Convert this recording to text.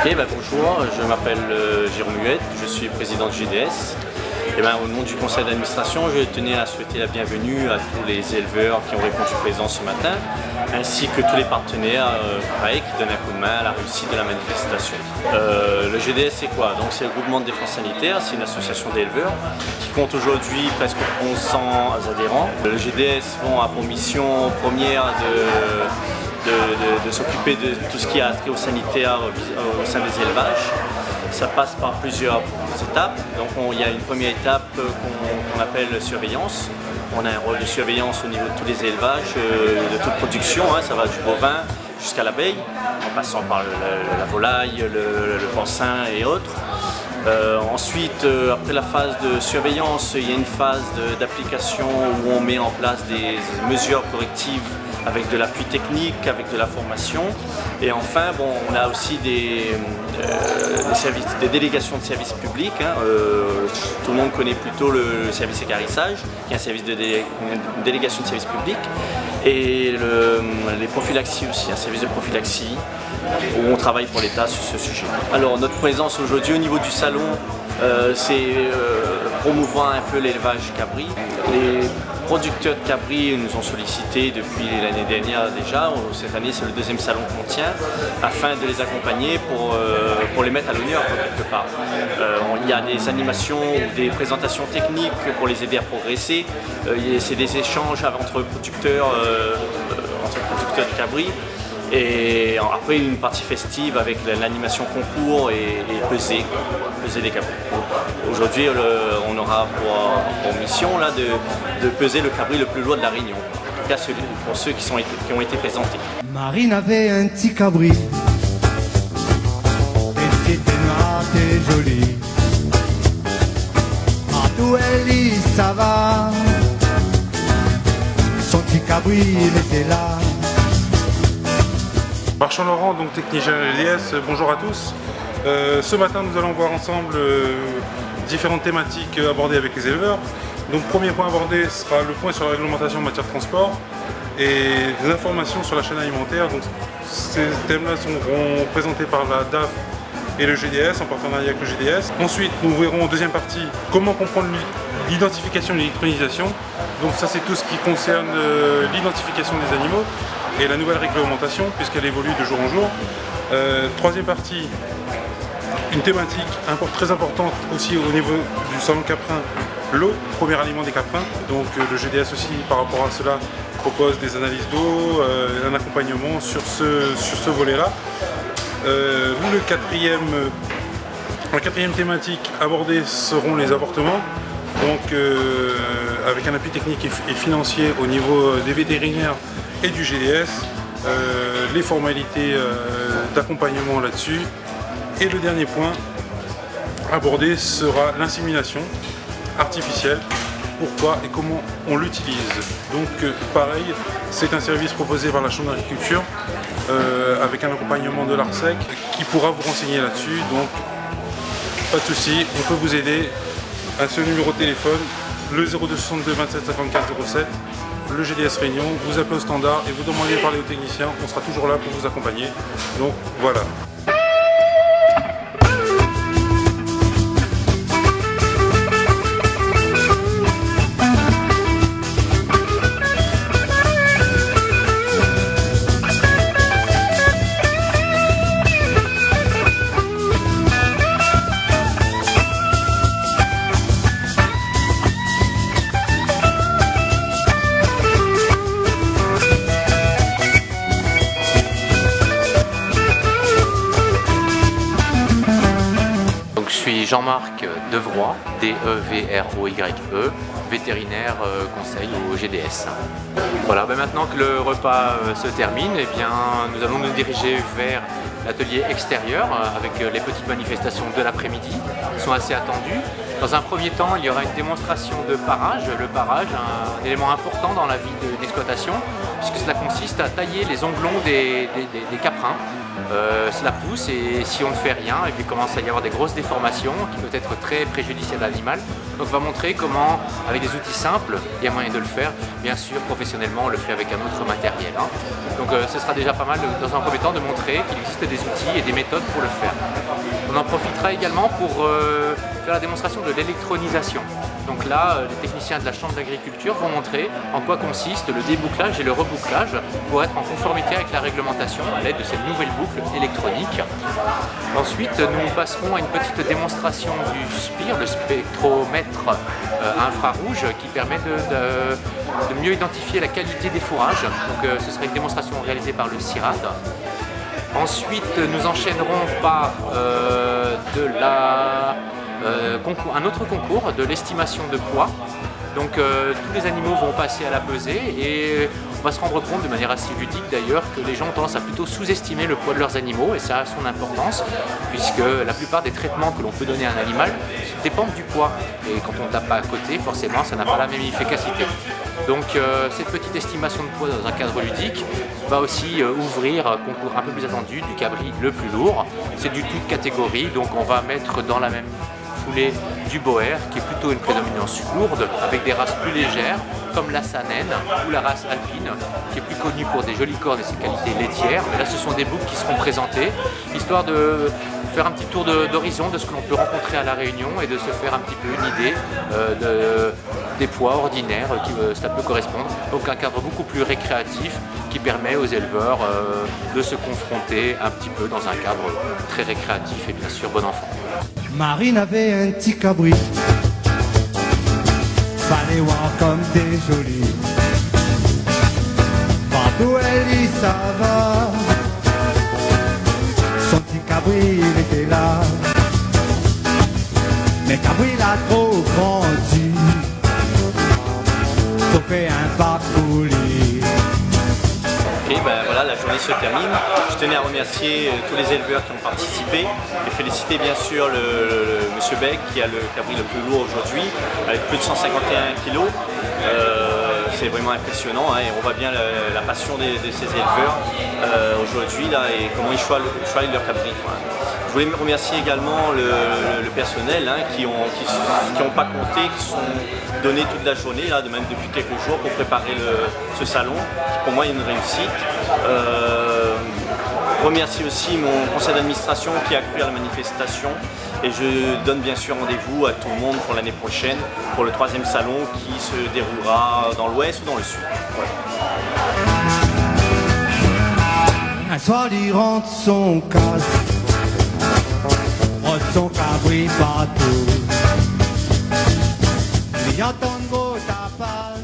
Bonjour, je m'appelle Jérôme Huette, je suis président du GDS. Au nom du conseil d'administration, je tenais à souhaiter la bienvenue à tous les éleveurs qui ont répondu présent ce matin, ainsi que tous les partenaires qui donnent un coup de main à la réussite de la manifestation. Le GDS c'est quoi? C'est le groupement de défense sanitaire, c'est une association d'éleveurs qui compte aujourd'hui presque 1100 adhérents. Le GDS a pour mission première de s'occuper de tout ce qui a trait au sanitaire au sein des élevages. Ça passe par plusieurs étapes. Donc il y a une première étape qu'on appelle surveillance. On a un rôle de surveillance au niveau de tous les élevages, de toute production, ça va du bovin jusqu'à l'abeille, en passant par la volaille, le porcin et autres. Ensuite, après la phase de surveillance, il y a une phase d'application où on met en place des mesures correctives avec de l'appui technique, avec de la formation. Et enfin, on a aussi des délégations de services publics. Tout le monde connaît plutôt le service équarrissage, qui est un service de délégation de services publics. Et les prophylaxies aussi, un service de prophylaxie, où on travaille pour l'État sur ce sujet. Alors notre présence aujourd'hui au niveau du salon, c'est promouvoir un peu l'élevage cabri. Les producteurs de cabri nous ont sollicité depuis l'année dernière déjà. Cette année c'est le deuxième salon qu'on tient, afin de les accompagner pour les mettre à l'honneur quelque part. Il y a des animations ou des présentations techniques pour les aider à progresser. C'est des échanges entre producteurs de cabri. Et après une partie festive avec l'animation concours et peser des cabris. Aujourd'hui on aura pour mission de peser le cabri le plus lourd de la Réunion. En tout cas pour ceux qui ont été présentés. Marine avait un petit cabri. Et c'était noir et joli. Partout elle dit ça va. Son petit cabri il était là. Marchand Laurent, donc technicien GDS, bonjour à tous. Ce matin nous allons voir ensemble différentes thématiques abordées avec les éleveurs. Donc premier point abordé sera le point sur la réglementation en matière de transport et des informations sur la chaîne alimentaire. Donc ces thèmes-là seront présentés par la DAF et le GDS en partenariat avec le GDS. Ensuite nous verrons en deuxième partie comment comprendre l'identification et l'électronisation. Donc ça c'est tout ce qui concerne l'identification des animaux et la nouvelle réglementation puisqu'elle évolue de jour en jour. Troisième partie, une thématique très importante aussi au niveau du salon caprin, l'eau, premier aliment des caprins. Donc le GDS aussi par rapport à cela propose des analyses d'eau, un accompagnement sur ce volet-là. La quatrième thématique abordée seront les avortements. Donc avec un appui technique et financier au niveau des vétérinaires et du GDS, les formalités d'accompagnement là-dessus. Et le dernier point abordé sera l'insémination artificielle, pourquoi et comment on l'utilise. Donc pareil, c'est un service proposé par la Chambre d'agriculture avec un accompagnement de l'ARSEC qui pourra vous renseigner là-dessus. Donc pas de souci, on peut vous aider à ce numéro de téléphone, le 0262 27 54 07. Le GDS Réunion, vous appelez au standard et vous demandez de parler au technicien, on sera toujours là pour vous accompagner. Donc voilà. Je suis Jean-Marc Devroy, D-E-V-R-O-Y-E, vétérinaire conseil au GDS. Voilà, maintenant que le repas se termine, nous allons nous diriger vers l'atelier extérieur avec les petites manifestations de l'après-midi qui sont assez attendues. Dans un premier temps, il y aura une démonstration de parage. Le parage, un élément important dans la vie d'exploitation, puisque cela consiste à tailler les onglons des caprins cela pousse et si on ne fait rien, et puis il commence à y avoir des grosses déformations qui peuvent être très préjudiciables à l'animal. Donc on va montrer comment, avec des outils simples, il y a moyen de le faire. Bien sûr, professionnellement, on le fait avec un autre matériel. Donc ce sera déjà pas mal, dans un premier temps, de montrer qu'il existe des outils et des méthodes pour le faire. On en profitera également pour faire la démonstration de l'électronisation. Donc là, les techniciens de la Chambre d'agriculture vont montrer en quoi consiste le débouclage et le rebouclage pour être en conformité avec la réglementation à l'aide de cette nouvelle boucle électronique. Ensuite, nous passerons à une petite démonstration du SPIR, le spectromètre infrarouge, qui permet de mieux identifier la qualité des fourrages. Donc ce sera une démonstration réalisée par le CIRAD. Ensuite, nous enchaînerons par un autre concours de l'estimation de poids. Donc tous les animaux vont passer à la pesée et on va se rendre compte de manière assez ludique d'ailleurs que les gens ont tendance à plutôt sous-estimer le poids de leurs animaux et ça a son importance puisque la plupart des traitements que l'on peut donner à un animal dépendent du poids et quand on ne tape pas à côté forcément ça n'a pas la même efficacité. Donc cette petite estimation de poids dans un cadre ludique va aussi ouvrir un concours un peu plus attendu du cabri le plus lourd. C'est du toute catégorie donc on va mettre dans la même foulée du boer qui est plutôt une prédominance lourde avec des races plus légères comme la Saanen ou la race alpine qui est plus connue pour des jolies cornes et ses qualités laitières. Mais là ce sont des boucs qui seront présentés histoire de faire un petit tour d'horizon de ce que l'on peut rencontrer à La Réunion et de se faire un petit peu une idée des poids ordinaires qui cela peut correspondre. Donc un cadre beaucoup plus récréatif qui permet aux éleveurs de se confronter un petit peu dans un cadre très récréatif et bien sûr bon enfant. Marine avait un petit cabri, fallait voir comme t'es jolie. Partout elle y ça va, son petit cabri il était là. Mais cabri l'a trop grandi, faut faire un parcours. Et ben voilà, la journée se termine. Je tenais à remercier tous les éleveurs qui ont participé et féliciter bien sûr le monsieur Beck qui a le cabri le plus lourd aujourd'hui avec plus de 151 kg. C'est vraiment impressionnant et on voit bien la passion de ces éleveurs aujourd'hui et comment ils choisissent leur cabri. Je voulais remercier également le personnel qui ont pas compté, qui se sont donnés toute la journée, là, même depuis quelques jours, pour préparer ce salon, qui pour moi est une réussite. Remercier aussi mon conseil d'administration qui a cru à la manifestation et je donne bien sûr rendez-vous à tout le monde pour l'année prochaine pour le 3e salon qui se déroulera dans l'ouest ou dans le sud. Voilà. Un soir il rentre son casque, son cabri partout. Il y a ton beau tapage.